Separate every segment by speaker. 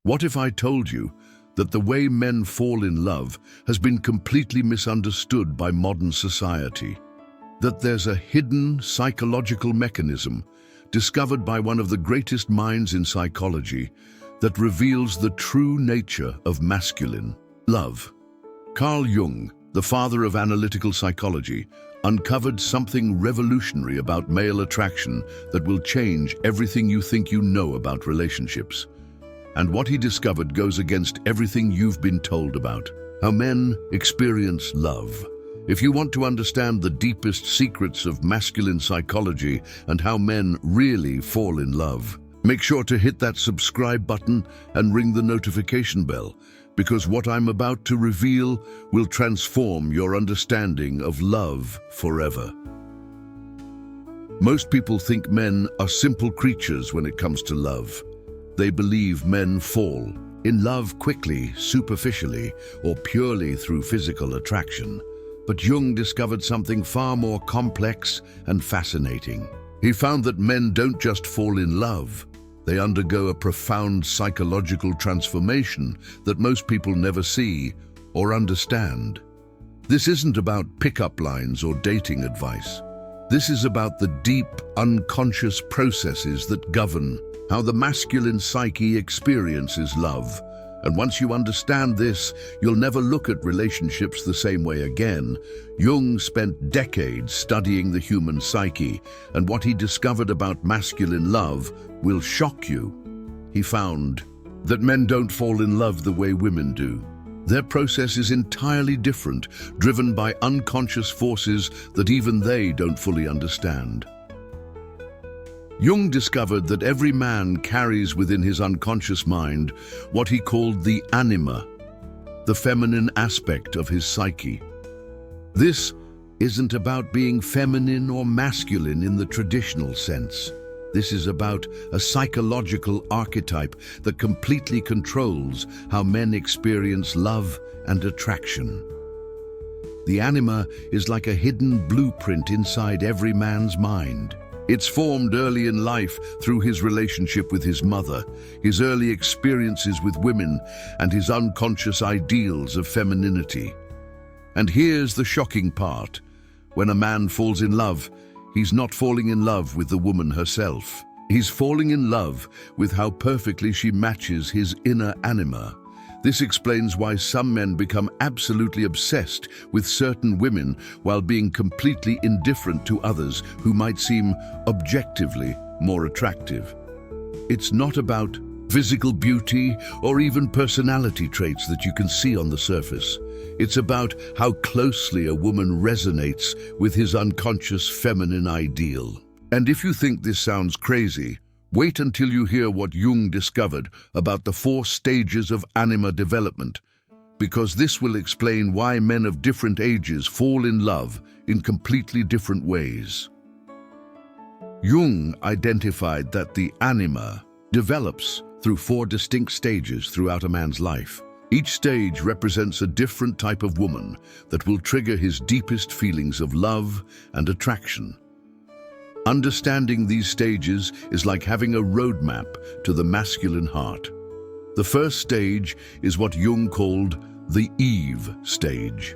Speaker 1: What if I told you that the way men fall in love has been completely misunderstood by modern society? That there's a hidden psychological mechanism discovered by one of the greatest minds in psychology that reveals the true nature of masculine love. Carl Jung, the father of analytical psychology, uncovered something revolutionary about male attraction that will change everything you think you know about relationships. And what he discovered goes against everything you've been told about how men experience love. If you want to understand the deepest secrets of masculine psychology and how men really fall in love, make sure to hit that subscribe button and ring the notification bell, because what I'm about to reveal will transform your understanding of love forever. Most people think men are simple creatures when it comes to love. They believe men fall in love quickly, superficially, or purely through physical attraction. But Jung discovered something far more complex and fascinating. He found that men don't just fall in love. They undergo a profound psychological transformation that most people never see or understand. This isn't about pickup lines or dating advice. This is about the deep, unconscious processes that govern how the masculine psyche experiences love. And once you understand this, you'll never look at relationships the same way again. Jung spent decades studying the human psyche, and what he discovered about masculine love will shock you. He found that men don't fall in love the way women do. Their process is entirely different, driven by unconscious forces that even they don't fully understand. Jung discovered that every man carries within his unconscious mind what he called the anima, the feminine aspect of his psyche. This isn't about being feminine or masculine in the traditional sense. This is about a psychological archetype that completely controls how men experience love and attraction. The anima is like a hidden blueprint inside every man's mind. It's formed early in life through his relationship with his mother, his early experiences with women, and his unconscious ideals of femininity. And here's the shocking part. When a man falls in love, he's not falling in love with the woman herself. He's falling in love with how perfectly she matches his inner anima. This explains why some men become absolutely obsessed with certain women while being completely indifferent to others who might seem objectively more attractive. It's not about physical beauty or even personality traits that you can see on the surface. It's about how closely a woman resonates with his unconscious feminine ideal. And if you think this sounds crazy, wait until you hear what Jung discovered about the 4 stages of anima development, because this will explain why men of different ages fall in love in completely different ways. Jung identified that the anima develops through 4 distinct stages throughout a man's life. Each stage represents a different type of woman that will trigger his deepest feelings of love and attraction. Understanding these stages is like having a roadmap to the masculine heart. The first stage is what Jung called the Eve stage.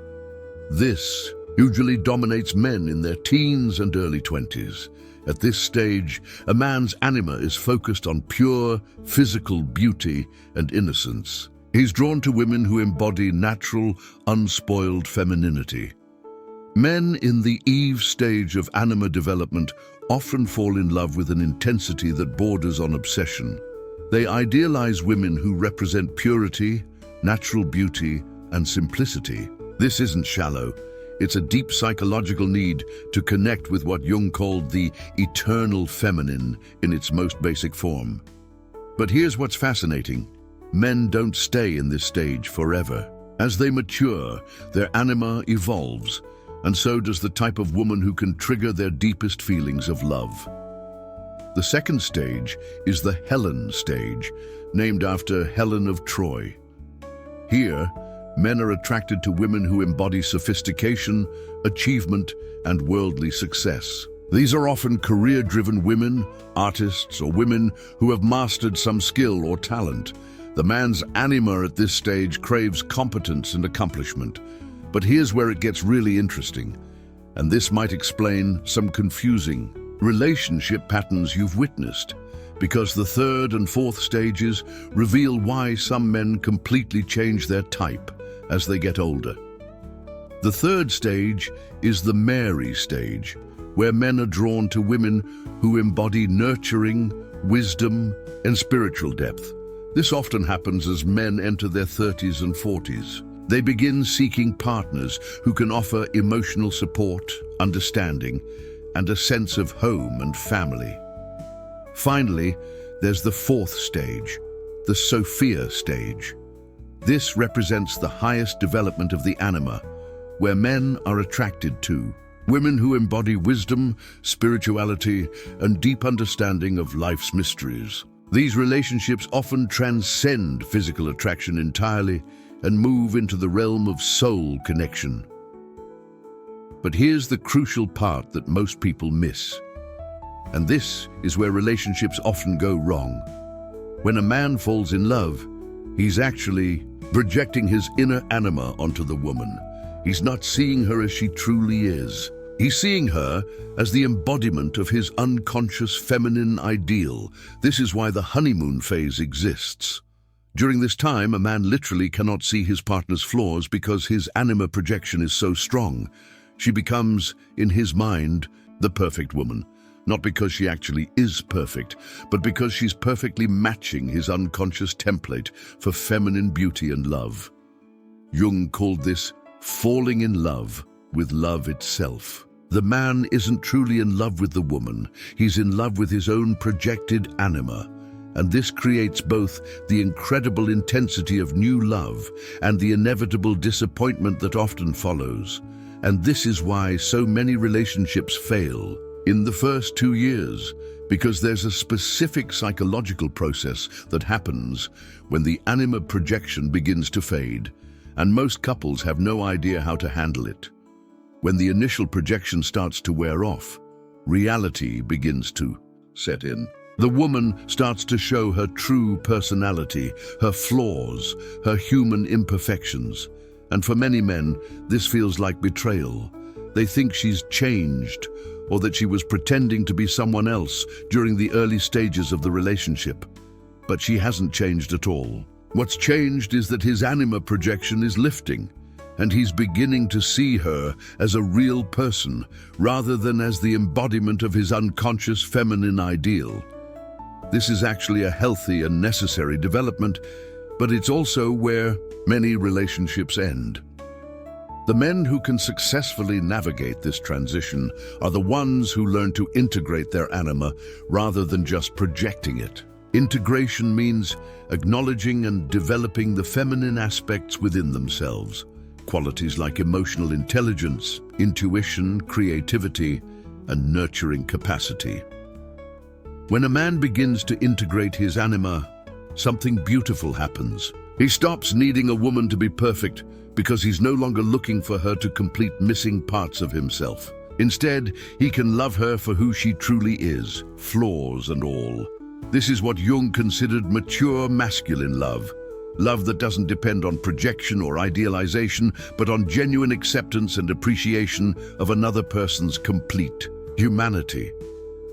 Speaker 1: This usually dominates men in their teens and early 20s. At this stage, a man's anima is focused on pure physical beauty and innocence. He's drawn to women who embody natural, unspoiled femininity. Men in the Eve stage of anima development often fall in love with an intensity that borders on obsession. They idealize women who represent purity, natural beauty, and simplicity. This isn't shallow. It's a deep psychological need to connect with what Jung called the eternal feminine in its most basic form. But here's what's fascinating. Men don't stay in this stage forever. As they mature, their anima evolves, and so does the type of woman who can trigger their deepest feelings of love. The second stage is the Helen stage, named after Helen of Troy. Here, men are attracted to women who embody sophistication, achievement, and worldly success. These are often career-driven women, artists, or women who have mastered some skill or talent. The man's anima at this stage craves competence and accomplishment. But here's where it gets really interesting, and this might explain some confusing relationship patterns you've witnessed, because the third and fourth stages reveal why some men completely change their type as they get older. The third stage is the Mary stage, where men are drawn to women who embody nurturing, wisdom, and spiritual depth. This often happens as men enter their 30s and 40s. They begin seeking partners who can offer emotional support, understanding, and a sense of home and family. Finally, there's the fourth stage, the Sophia stage. This represents the highest development of the anima, where men are attracted to women who embody wisdom, spirituality, and deep understanding of life's mysteries. These relationships often transcend physical attraction entirely and move into the realm of soul connection. But here's the crucial part that most people miss. And this is where relationships often go wrong. When a man falls in love, he's actually projecting his inner anima onto the woman. He's not seeing her as she truly is. He's seeing her as the embodiment of his unconscious feminine ideal. This is why the honeymoon phase exists. During this time, a man literally cannot see his partner's flaws because his anima projection is so strong. She becomes, in his mind, the perfect woman. Not because she actually is perfect, but because she's perfectly matching his unconscious template for feminine beauty and love. Jung called this falling in love with love itself. The man isn't truly in love with the woman, he's in love with his own projected anima. And this creates both the incredible intensity of new love and the inevitable disappointment that often follows. And this is why so many relationships fail in the first 2 years, because there's a specific psychological process that happens when the anima projection begins to fade, and most couples have no idea how to handle it. When the initial projection starts to wear off, reality begins to set in. The woman starts to show her true personality, her flaws, her human imperfections. And for many men, this feels like betrayal. They think she's changed, or that she was pretending to be someone else during the early stages of the relationship. But she hasn't changed at all. What's changed is that his anima projection is lifting, and he's beginning to see her as a real person, rather than as the embodiment of his unconscious feminine ideal. This is actually a healthy and necessary development, but it's also where many relationships end. The men who can successfully navigate this transition are the ones who learn to integrate their anima rather than just projecting it. Integration means acknowledging and developing the feminine aspects within themselves, qualities like emotional intelligence, intuition, creativity, and nurturing capacity. When a man begins to integrate his anima, something beautiful happens. He stops needing a woman to be perfect because he's no longer looking for her to complete missing parts of himself. Instead, he can love her for who she truly is, flaws and all. This is what Jung considered mature masculine love. Love that doesn't depend on projection or idealization, but on genuine acceptance and appreciation of another person's complete humanity.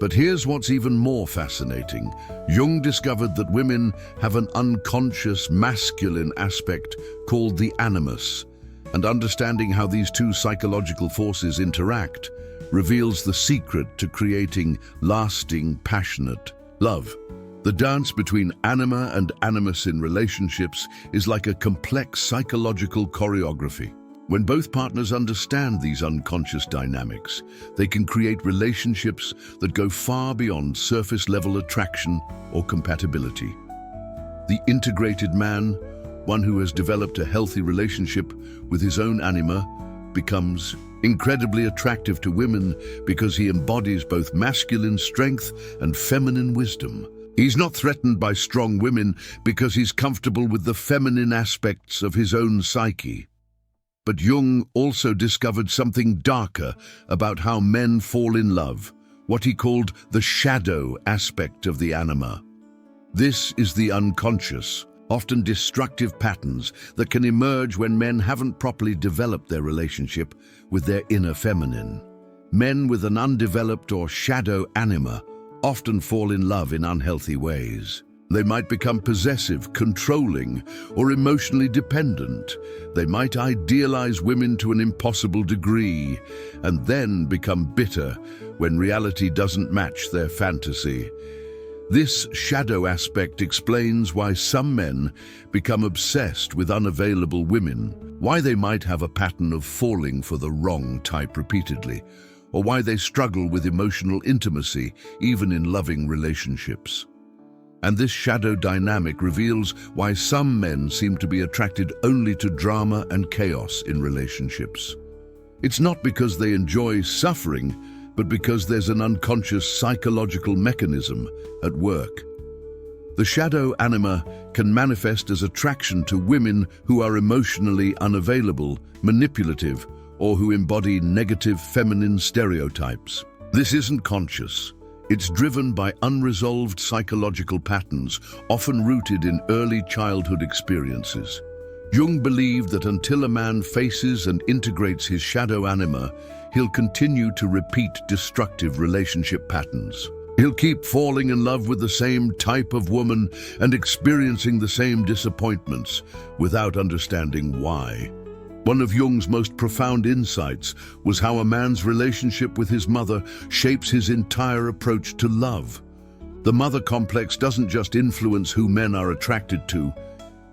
Speaker 1: But here's what's even more fascinating. Jung discovered that women have an unconscious masculine aspect called the animus, and understanding how these two psychological forces interact reveals the secret to creating lasting, passionate love. The dance between anima and animus in relationships is like a complex psychological choreography. When both partners understand these unconscious dynamics, they can create relationships that go far beyond surface-level attraction or compatibility. The integrated man, one who has developed a healthy relationship with his own anima, becomes incredibly attractive to women because he embodies both masculine strength and feminine wisdom. He's not threatened by strong women because he's comfortable with the feminine aspects of his own psyche. But Jung also discovered something darker about how men fall in love, what he called the shadow aspect of the anima. This is the unconscious, often destructive patterns that can emerge when men haven't properly developed their relationship with their inner feminine. Men with an undeveloped or shadow anima often fall in love in unhealthy ways. They might become possessive, controlling, or emotionally dependent. They might idealize women to an impossible degree, and then become bitter when reality doesn't match their fantasy. This shadow aspect explains why some men become obsessed with unavailable women, why they might have a pattern of falling for the wrong type repeatedly, or why they struggle with emotional intimacy even in loving relationships. And this shadow dynamic reveals why some men seem to be attracted only to drama and chaos in relationships. It's not because they enjoy suffering, but because there's an unconscious psychological mechanism at work. The shadow anima can manifest as attraction to women who are emotionally unavailable, manipulative, or who embody negative feminine stereotypes. This isn't conscious. It's driven by unresolved psychological patterns, often rooted in early childhood experiences. Jung believed that until a man faces and integrates his shadow anima, he'll continue to repeat destructive relationship patterns. He'll keep falling in love with the same type of woman and experiencing the same disappointments without understanding why. One of Jung's most profound insights was how a man's relationship with his mother shapes his entire approach to love. The mother complex doesn't just influence who men are attracted to,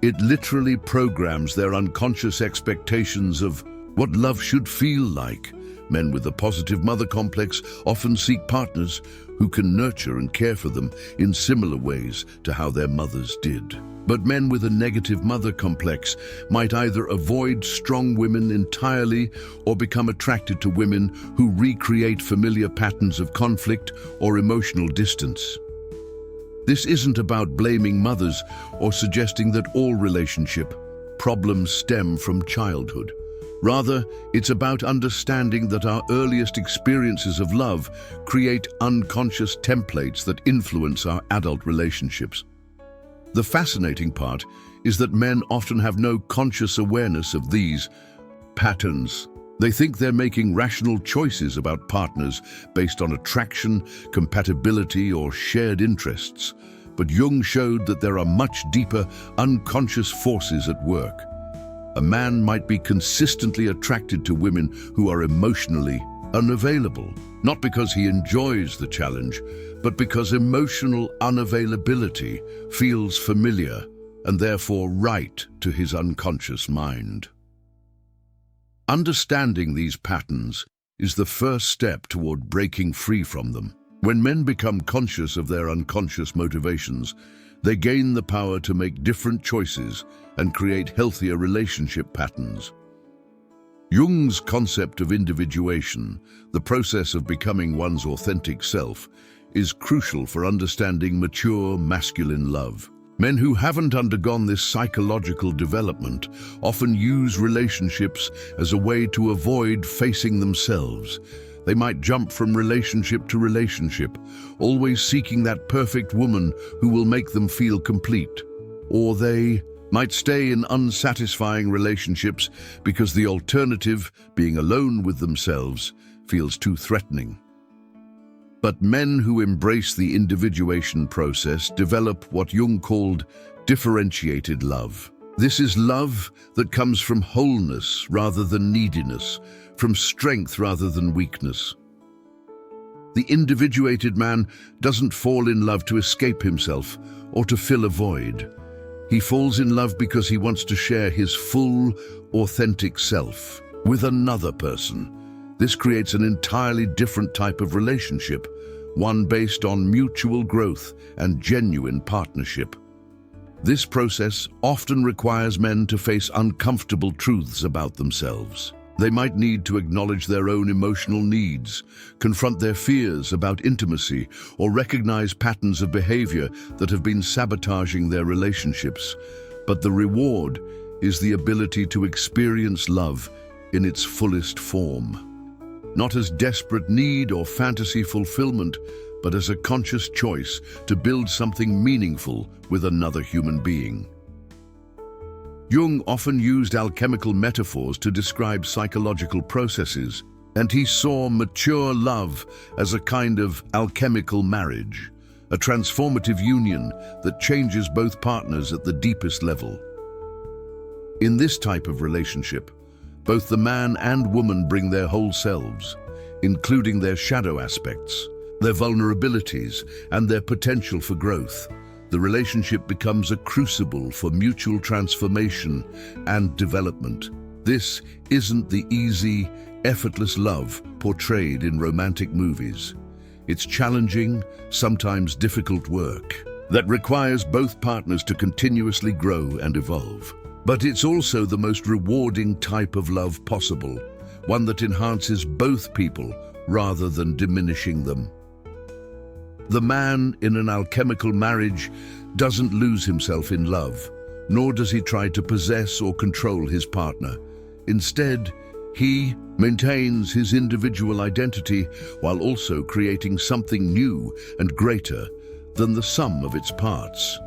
Speaker 1: it literally programs their unconscious expectations of what love should feel like. Men with a positive mother complex often seek partners who can nurture and care for them in similar ways to how their mothers did. But men with a negative mother complex might either avoid strong women entirely or become attracted to women who recreate familiar patterns of conflict or emotional distance. This isn't about blaming mothers or suggesting that all relationship problems stem from childhood. Rather, it's about understanding that our earliest experiences of love create unconscious templates that influence our adult relationships. The fascinating part is that men often have no conscious awareness of these patterns. They think they're making rational choices about partners based on attraction, compatibility, or shared interests. But Jung showed that there are much deeper, unconscious forces at work. A man might be consistently attracted to women who are emotionally unavailable, not because he enjoys the challenge, but because emotional unavailability feels familiar and therefore right to his unconscious mind. Understanding these patterns is the first step toward breaking free from them. When men become conscious of their unconscious motivations, they gain the power to make different choices and create healthier relationship patterns. Jung's concept of individuation, the process of becoming one's authentic self, is crucial for understanding mature masculine love. Men who haven't undergone this psychological development often use relationships as a way to avoid facing themselves. They might jump from relationship to relationship, always seeking that perfect woman who will make them feel complete. Or they might stay in unsatisfying relationships because the alternative, being alone with themselves, feels too threatening. But men who embrace the individuation process develop what Jung called differentiated love. This is love that comes from wholeness rather than neediness, from strength rather than weakness. The individuated man doesn't fall in love to escape himself or to fill a void. He falls in love because he wants to share his full, authentic self with another person. This creates an entirely different type of relationship, one based on mutual growth and genuine partnership. This process often requires men to face uncomfortable truths about themselves. They might need to acknowledge their own emotional needs, confront their fears about intimacy, or recognize patterns of behavior that have been sabotaging their relationships. But the reward is the ability to experience love in its fullest form. Not as desperate need or fantasy fulfillment, but as a conscious choice to build something meaningful with another human being. Jung often used alchemical metaphors to describe psychological processes, and he saw mature love as a kind of alchemical marriage, a transformative union that changes both partners at the deepest level. In this type of relationship, both the man and woman bring their whole selves, including their shadow aspects, their vulnerabilities, and their potential for growth. The relationship becomes a crucible for mutual transformation and development. This isn't the easy, effortless love portrayed in romantic movies. It's challenging, sometimes difficult work that requires both partners to continuously grow and evolve. But it's also the most rewarding type of love possible, one that enhances both people rather than diminishing them. The man in an alchemical marriage doesn't lose himself in love, nor does he try to possess or control his partner. Instead, he maintains his individual identity while also creating something new and greater than the sum of its parts.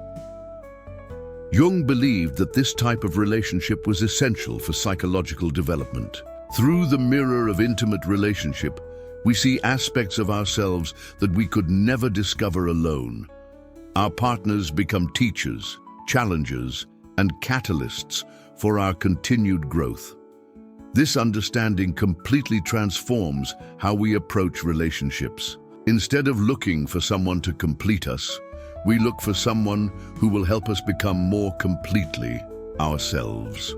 Speaker 1: Jung believed that this type of relationship was essential for psychological development. Through the mirror of intimate relationship, we see aspects of ourselves that we could never discover alone. Our partners become teachers, challengers, and catalysts for our continued growth. This understanding completely transforms how we approach relationships. Instead of looking for someone to complete us, we look for someone who will help us become more completely ourselves.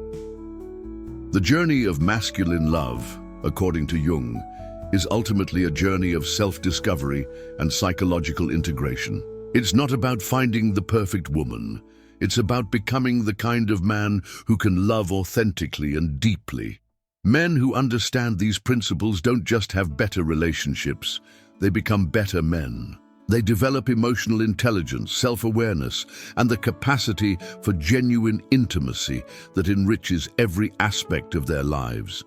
Speaker 1: The journey of masculine love, according to Jung, is ultimately a journey of self-discovery and psychological integration. It's not about finding the perfect woman. It's about becoming the kind of man who can love authentically and deeply. Men who understand these principles don't just have better relationships, they become better men. They develop emotional intelligence, self-awareness, and the capacity for genuine intimacy that enriches every aspect of their lives.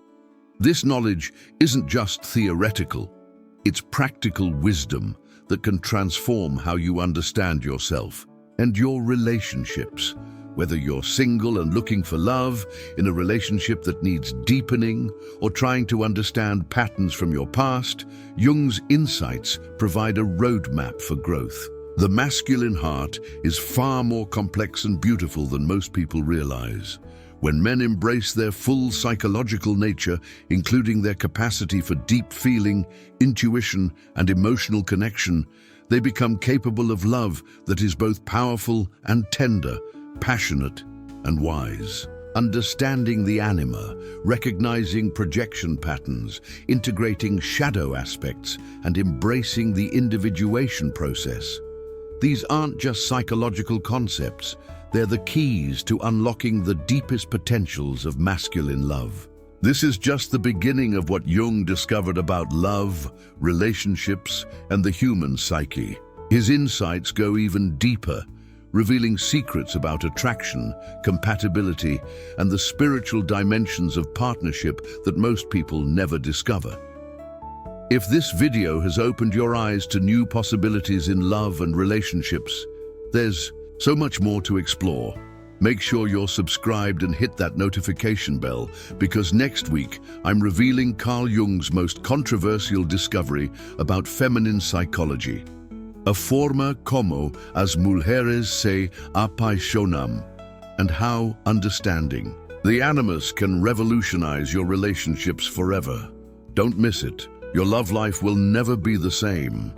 Speaker 1: This knowledge isn't just theoretical, it's practical wisdom that can transform how you understand yourself and your relationships. Whether you're single and looking for love, in a relationship that needs deepening, or trying to understand patterns from your past, Jung's insights provide a roadmap for growth. The masculine heart is far more complex and beautiful than most people realize. When men embrace their full psychological nature, including their capacity for deep feeling, intuition, and emotional connection, they become capable of love that is both powerful and tender, passionate and wise. Understanding the anima, recognizing projection patterns, integrating shadow aspects, and embracing the individuation process. These aren't just psychological concepts, they're the keys to unlocking the deepest potentials of masculine love. This is just the beginning of what Jung discovered about love, relationships, and the human psyche. His insights go even deeper, revealing secrets about attraction, compatibility, and the spiritual dimensions of partnership that most people never discover. If this video has opened your eyes to new possibilities in love and relationships, there's so much more to explore. Make sure you're subscribed and hit that notification bell, because next week I'm revealing Carl Jung's most controversial discovery about feminine psychology. A forma como as mujeres se apaixonam, and how understanding the animus can revolutionize your relationships forever. Don't miss it. Your love life will never be the same.